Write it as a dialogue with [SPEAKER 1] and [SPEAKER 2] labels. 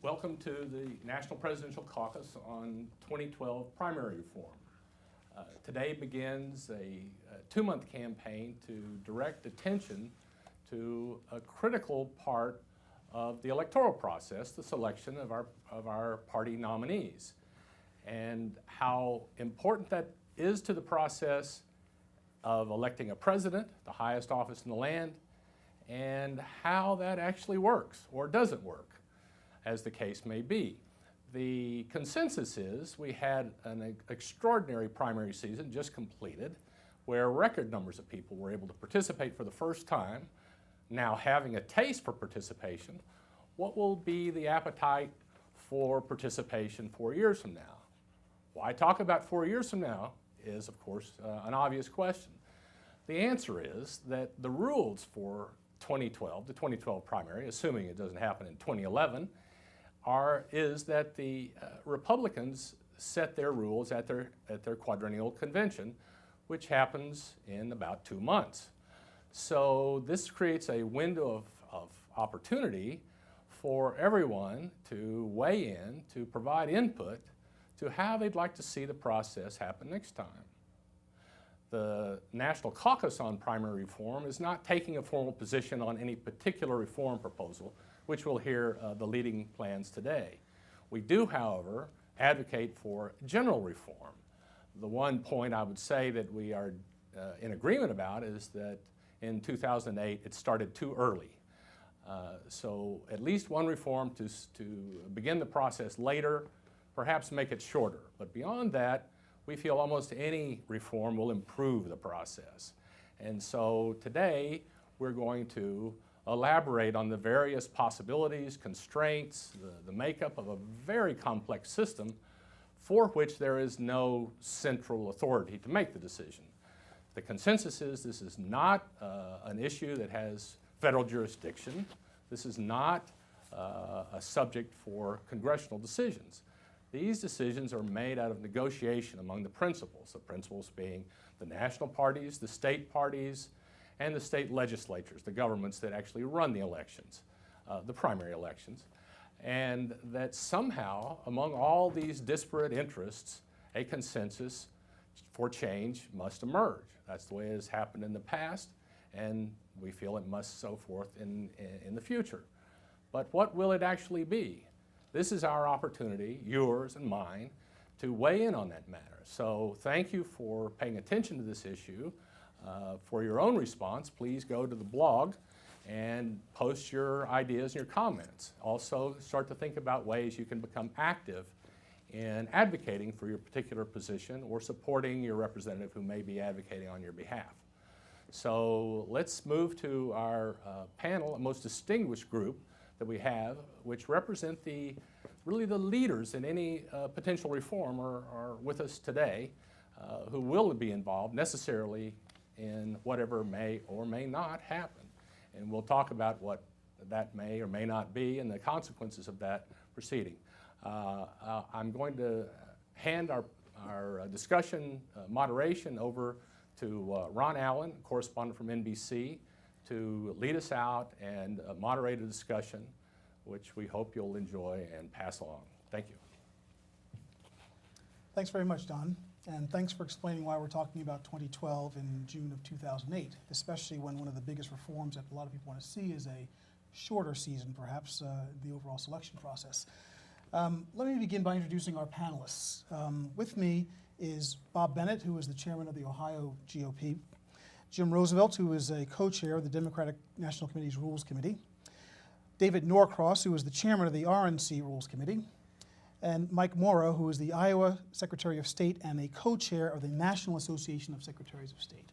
[SPEAKER 1] Welcome to the National Presidential Caucus on 2012 primary reform. Today begins a two-month campaign to direct attention to a critical part of the electoral process, the selection of our party nominees, and how important that is to the process of electing a president, the highest office in the land, and how that actually works or doesn't work, as the case may be. The consensus is we had an extraordinary primary season just completed where record numbers of people were able to participate for the first time. Now having a taste for participation, what will be the appetite for participation 4 years from now? Why talk about 4 years from now is, of course, an obvious question. The answer is that the rules for the 2012 primary, assuming it doesn't happen in 2011, is that the Republicans set their rules at their quadrennial convention, which happens in about 2 months. So this creates a window of opportunity for everyone to weigh in, to provide input to how they'd like to see the process happen next time. The National Caucus on Primary Reform is not taking a formal position on any particular reform proposal, which we'll hear the leading plans today. We do, however, advocate for general reform. The one point I would say that we are in agreement about is that in 2008 it started too early. So at least one reform to begin the process later, perhaps make it shorter. But beyond that, we feel almost any reform will improve the process. And so today we're going to elaborate on the various possibilities, constraints, the makeup of a very complex system for which there is no central authority to make the decision. The consensus is this is not an issue that has federal jurisdiction. This is not a subject for congressional decisions. These decisions are made out of negotiation among the principals being the national parties, the state parties, and the state legislatures, the governments that actually run the elections, the primary elections. And that somehow, among all these disparate interests, a consensus for change must emerge. That's the way it has happened in the past, and we feel it must so forth in the future. But what will it actually be? This is our opportunity, yours and mine, to weigh in on that matter. So thank you for paying attention to this issue. For your own response, please go to the blog and post your ideas and your comments. Also, start to think about ways you can become active in advocating for your particular position or supporting your representative who may be advocating on your behalf. So let's move to our panel, a most distinguished group that we have, which represent really the leaders in any potential reform are with us today, who will be involved necessarily in whatever may or may not happen. And we'll talk about what that may or may not be and the consequences of that proceeding. I'm going to hand our discussion moderation over to Ron Allen, correspondent from NBC, to lead us out and moderate a discussion which we hope you'll enjoy and pass along. Thank you.
[SPEAKER 2] Thanks very much, Don, and thanks for explaining why we're talking about 2012 in June of 2008, especially when one of the biggest reforms that a lot of people want to see is a shorter season, perhaps, the overall selection process. Let me begin by introducing our panelists. With me is Bob Bennett, who is the chairman of the Ohio GOP, Jim Roosevelt, who is a co-chair of the Democratic National Committee's Rules Committee, David Norcross, who is the chairman of the RNC Rules Committee, and Mike Morrow, who is the Iowa Secretary of State and a co-chair of the National Association of Secretaries of State.